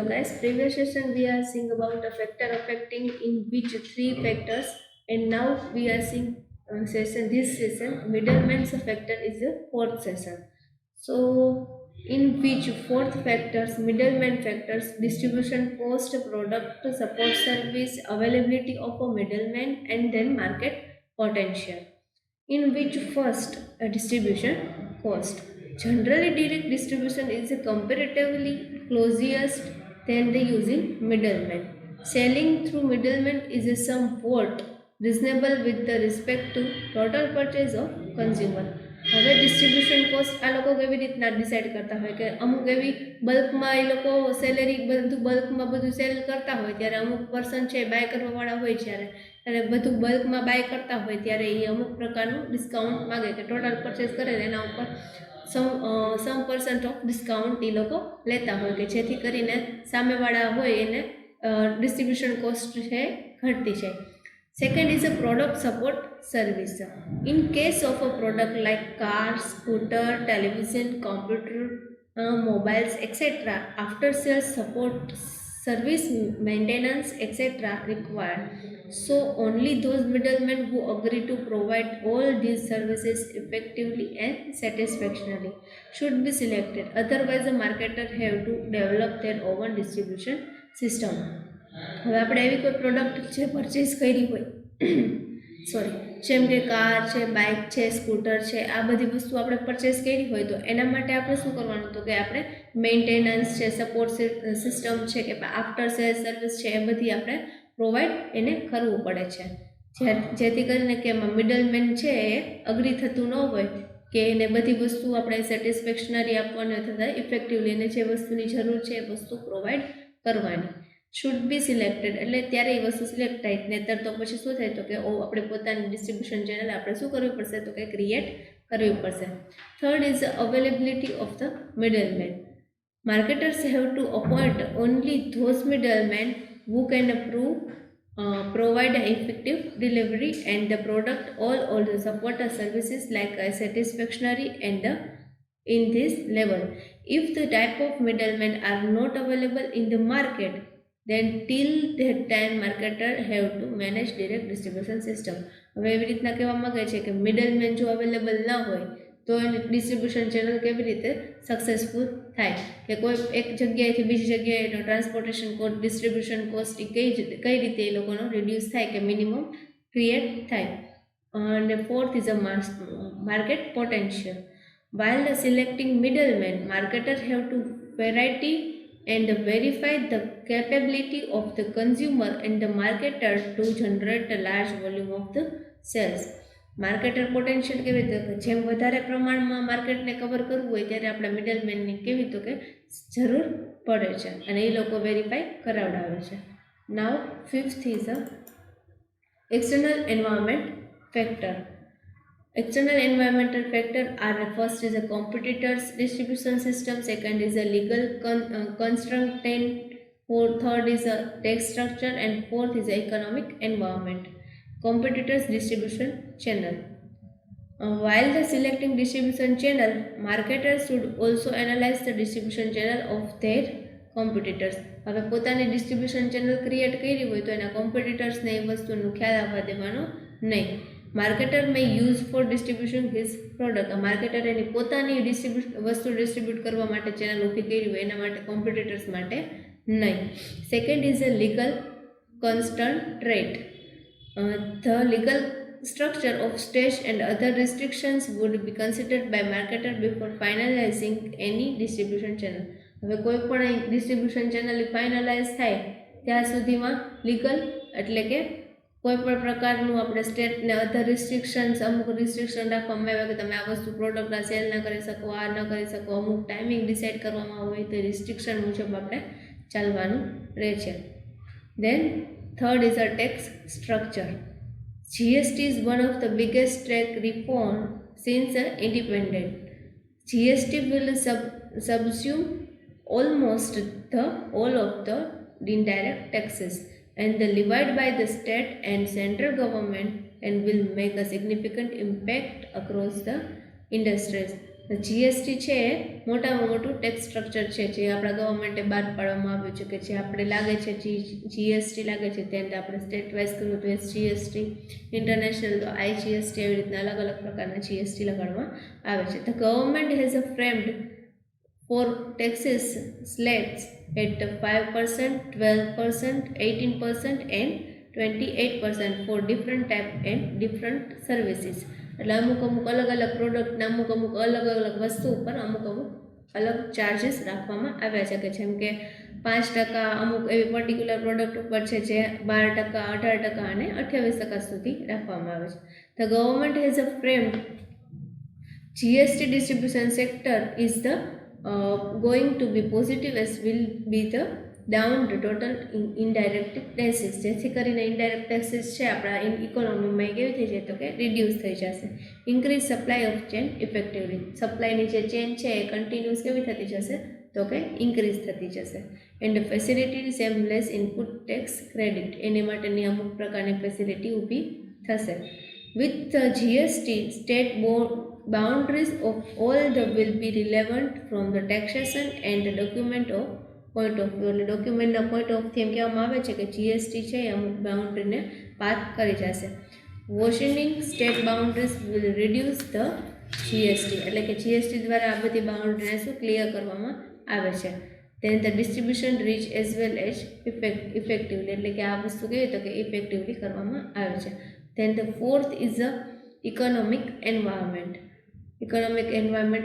guys, previous session we are seeing about a factor affecting in which three factors, and now we are seeing session this session middleman's factor is the fourth session. So in which fourth factors, middleman factors, distribution cost, product support service, availability of a middleman, and then market potential. In which first, a distribution cost. Generally, direct distribution is comparatively closest than the using middlemen. Selling through middlemen is a somewhat reasonable with the respect to total purchase of consumer. હવે distribution cost આ લોકો કેવી રીતના decide કરતા હોય કે અમુક એવી બલ્કમાં એ લોકો સેલેરી બધું બલ્કમાં બધું સેલ કરતા હોય ત્યારે અમુક પર્સન છે બાય કરવાવાળા હોય ત્યારે બધું બલ્કમાં બાય કરતા હોય ત્યારે એ અમુક પ્રકારનું ડિસ્કાઉન્ટ માગે કે ટોટલ પરચેસ કરે એના ઉપર સમ પર્સન્ટ ઓફ ડિસ્કાઉન્ટ એ લોકો લેતા હોય કે જેથી કરીને સામેવાળા હોય એને ડિસ્ટ્રીબ્યુશન કોસ્ટ છે ઘટતી છે. Second is a product support service. In case of a product like car, scooter, television, computer, mobiles, etc., after sales support, service maintenance, etc., required. So only those middlemen who agree to provide all these services effectively and satisfactorily should be selected. Otherwise, the marketer have to develop their own distribution system. હવે આપણે એવી કોઈ product છે purchase કરી હોય જેમ કે car છે, બાઇક છે, સ્કૂટર છે, આ બધી વસ્તુ આપણે પરચેસ કરી હોય તો એના માટે આપણે શું કરવાનું તો કે આપણે મેન્ટેનન્સ છે, સપોર્ટ સિસ્ટમ છે કે આફ્ટર સેલ સર્વિસ છે એ બધી આપણે પ્રોવાઈડ એને કરવું પડે છે, જેથી કરીને કે એમાં મિડલમેન છે એ અગ્રી થતું ન હોય કે એને બધી વસ્તુ આપણે સેટિસ્ફેક્શનરી આપવાની અથવા ઇફેક્ટિવલી એને જે વસ્તુની જરૂર છે એ વસ્તુ પ્રોવાઈડ કરવાની. શુડ બી સિલેક્ટેડ એટલે ત્યારે એ વસ્તુ સિલેક્ટ થાય, નહીતર તો પછી શું થાય તો કે આપણે પોતાની ડિસ્ટ્રીબ્યુશન ચેનલ આપણે શું કરવી પડશે તો કે ક્રિએટ કરવી પડશે. Third is availability of the middleman. Marketers have to appoint only those middleman who can provide effective delivery and the product all the support services like satisfactory and in this level. If the type of middlemen are not available in the market, then till that time marketer have to manage direct distribution system. હવે એવી રીતના કહેવા માંગે છે કે middleman જો available ના હોય તો એની ડિસ્ટ્રીબ્યુશન ચેનલ કેવી રીતે સક્સેસફુલ થાય કે કોઈ એક જગ્યાએથી બીજી જગ્યાએ ટ્રાન્સપોર્ટેશન કોસ્ટ, ડિસ્ટ્રીબ્યુશન કોસ્ટ કઈ રીતે એ લોકોનો રિડ્યુસ થાય કે મિનિમમ ક્રિએટ થાય. અને fourth is a market potential. While selecting middlemen, marketers have to variety and verify the capability of the consumer and the marketer to generate a large volume of the sales. Marketer potential કેવી રીતે જેમ વધારે પ્રમાણમાં માર્કેટને cover કરવું હોય ત્યારે આપણે મિડલમેનની કેવી તો કે જરૂર પડે છે અને એ લોકો વેરીફાઈ કરાવડાવે છે. Now fifth is a external environment factor. External environmental factor are first is a competitors distribution system, second is a legal constraint, third is a tax structure, and fourth is a economic environment. Competitors distribution channel. While the selecting distribution channel, marketers should also analyze the distribution channel of their competitors. હવે પોતાની distribution channel create કરી હોય તો એના કોમ્પિટિટર્સને એ વસ્તુનું ખ્યાલ આવવા દેવાનો નહીં. Marketer may use for distribution his product. Marketer એની પોતાની વસ્તુ ડિસ્ટ્રીબ્યુટ કરવા માટે ચેનલ ઊભી કરી હોય એના માટે કોમ્પિટિટર્સ માટે નહીં. Second is a legal constant. The legal structure of stage and other restrictions would be considered by marketer before finalizing any distribution channel. હવે કોઈ પણ ડિસ્ટ્રીબ્યુશન ચેનલ ફાઇનલાઇઝ થાય ત્યાં સુધીમાં લીગલ એટલે કે કોઈ પણ પ્રકારનું આપણે સ્ટેટને અધર રિસ્ટ્રિક્શન્સ અમુક રિસ્ટ્રિક્શન રાખવામાં આવ્યા કે તમે આ વસ્તુ પ્રોડક્ટના સેલ ના કરી શકો, આ ન કરી શકો, અમુક ટાઈમિંગ ડિસાઇડ કરવામાં હોય તો રિસ્ટ્રિક્શન મુજબ આપણે ચાલવાનું રહે છે. Then third is a tax structure. GST is one of the biggest tax reform since independence. GST will subsume almost all of the indirect taxes and levied by the state and central government and will make a significant impact across the industries. GST છે એ મોટામાં મોટું tax structure છે જે આપણા ગવર્મેન્ટે બહાર પાડવામાં આવ્યું છે, કે જે આપણે લાગે છે જીએસટી લાગે છે તેને આપણે સ્ટેટ વાઇઝ કરવું તો જીએસટી, ઇન્ટરનેશનલ તો આઈજીએસટી, એવી રીતના અલગ અલગ પ્રકારના જીએસટી લગાડવામાં આવે છે. The government has a framed for taxes slates at 5%, 12%, 18% and 28% for different type and different services. એટલે અમુક અમુક અલગ અલગ પ્રોડક્ટના અમુક અલગ અલગ વસ્તુ ઉપર અમુક અલગ ચાર્જીસ રાખવામાં આવ્યા છે, કે જેમ કે 5% અમુક એવી પર્ટિક્યુલર પ્રોડક્ટ ઉપર છે જે 12%, 18% અને 28% સુધી રાખવામાં આવે છે. The government has a framed GST distribution sector is the going to be positive as will be the down the total indirect taxes. જેથી કરીને ઇનડાયરેક્ટ ટેક્સીસ છે આપણા ઇકોનોમીમાં કેવી થઈ જાય તો કે રિડ્યુસ થઈ જશે. Increase supply of chain effectively, સપ્લાયની જે ચેન છે એ કન્ટિન્યુઅસ કેવી થતી જશે તો કે ઇન્ક્રીઝ થતી જશે. And facility seamless input tax credit, એની માટેની અમુક પ્રકારની ફેસિલિટી ઊભી થશે. With the GST, state boundaries of all the will be relevant from the taxation and the document of point of view. એટલે ડોક્યુમેન્ટના પોઈન્ટ ઓફ થી એમ કહેવામાં આવે છે કે જીએસટી છે એ અમુક બાઉન્ડ્રીને પાર કરી જશે. Vanishing state boundaries will reduce the GST, એટલે કે જીએસટી દ્વારા આ બધી બાઉન્ડ્રીને શું ક્લિયર કરવામાં આવે છે. then the distribution reach as well as effectively, એટલે કે આ વસ્તુ કેવી તો કે ઇફેક્ટિવલી કરવામાં આવે છે. then the fourth is the economic environment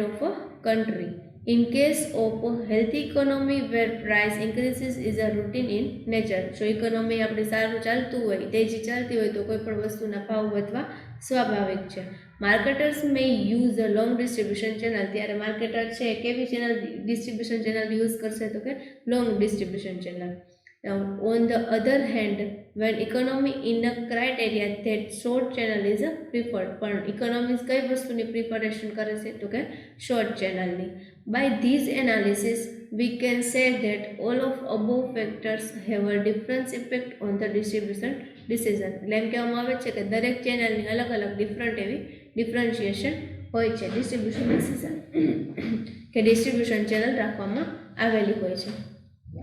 of a country. In case of a healthy economy where price increases is a routine in nature. જો ઇકોનોમી આપણે સારું ચાલતું હોય, તેજી ચાલતી હોય તો કોઈ પણ વસ્તુના ભાવ વધવા સ્વાભાવિક છે. Marketers May use a long distribution channel, ત્યારે માર્કેટર છે કેવી ચેનલ ડિસ્ટ્રીબ્યુશન ચેનલ યુઝ કરશે તો કે long distribution channel. Now, on the other hand, when economy in a criteria that short channel is a preferred, પણ economics કઈ વસ્તુની પ્રિફરેશન કરે છે તો કે શોર્ટ ચેનલની. By these analysis, we can say that all of above factors have a different effect on the distribution decision. એટલે એમ કહેવામાં આવે છે કે દરેક ચેનલની અલગ અલગ ડિફરન્ટ એવી ડિફરન્શિએશન હોય છે ડિસ્ટ્રીબ્યુશન ડિસિઝન, કે ડિસ્ટ્રીબ્યુશન ચેનલ રાખવામાં આવેલી હોય છે,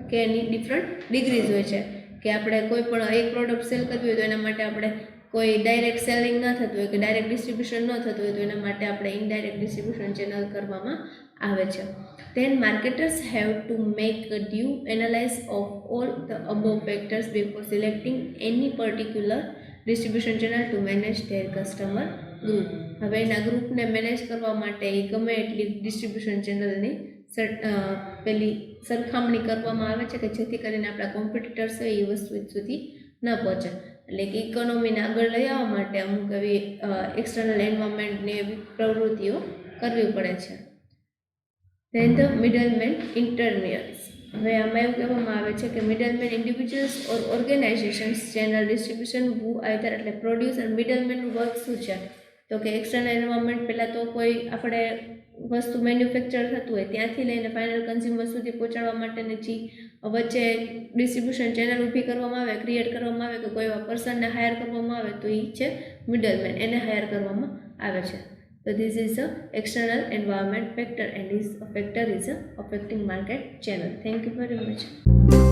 કે એની ડિફરન્ટ ડિગ્રીઝ હોય છે. કે આપણે કોઈ પણ એક પ્રોડક્ટ સેલ કરવી હોય તો એના માટે આપણે કોઈ ડાયરેક્ટ સેલિંગ ન થતું હોય કે ડાયરેક્ટ ડિસ્ટ્રીબ્યુશન ન થતું હોય તો એના માટે આપણે ઇનડાયરેક્ટ ડિસ્ટ્રીબ્યુશન ચેનલ કરવામાં આવે છે. then marketers have to make a due analysis of all the above factors before selecting any particular distribution channel to manage their customer group. હવે એના ગ્રુપને મેનેજ કરવા માટે એ ગમે એટલી ડિસ્ટ્રીબ્યુશન ચેનલની પેલી સરખામણી કરવામાં આવે છે કે જેથી કરીને આપણા કોમ્પિટિટર્સ હોય એ વસ્તુ સુધી ન પહોંચે. એટલે કે ઇકોનોમીને આગળ લઈ આવવા માટે અમુક એવી એક્સટર્નલ એન્વાયરમેન્ટની એવી પ્રવૃત્તિઓ કરવી પડે છે. then the middleman intermediaries, હવે આમાં એવું કહેવામાં આવે છે કે મિડલમેન ઇન્ડિવિજ્યુઅલ્સ ઓર ઓર્ગેનાઇઝેશન્સ ચેનલ ડિસ્ટ્રીબ્યુશન હુ આઈધર, એટલે પ્રોડ્યુસર મિડલમેનનું વર્ક શું છે તો કે એક્સટર્નલ એન્વાયરમેન્ટ પહેલાં તો કોઈ આપણે વસ્તુ મેન્યુફેક્ચર થતું હોય ત્યાંથી લઈને ફાઇનલ કન્ઝ્યુમર સુધી પહોંચાડવા માટેની જે વચ્ચે ડિસ્ટ્રીબ્યુશન ચેનલ ઊભી કરવામાં આવે, ક્રિએટ કરવામાં આવે, કે કોઈ એવા પર્સનને હાયર કરવામાં આવે તો એ છે મિડલમેન, એને હાયર કરવામાં આવે છે. So this is the external environment factor, and this factor is affecting market channel. Thank you very much.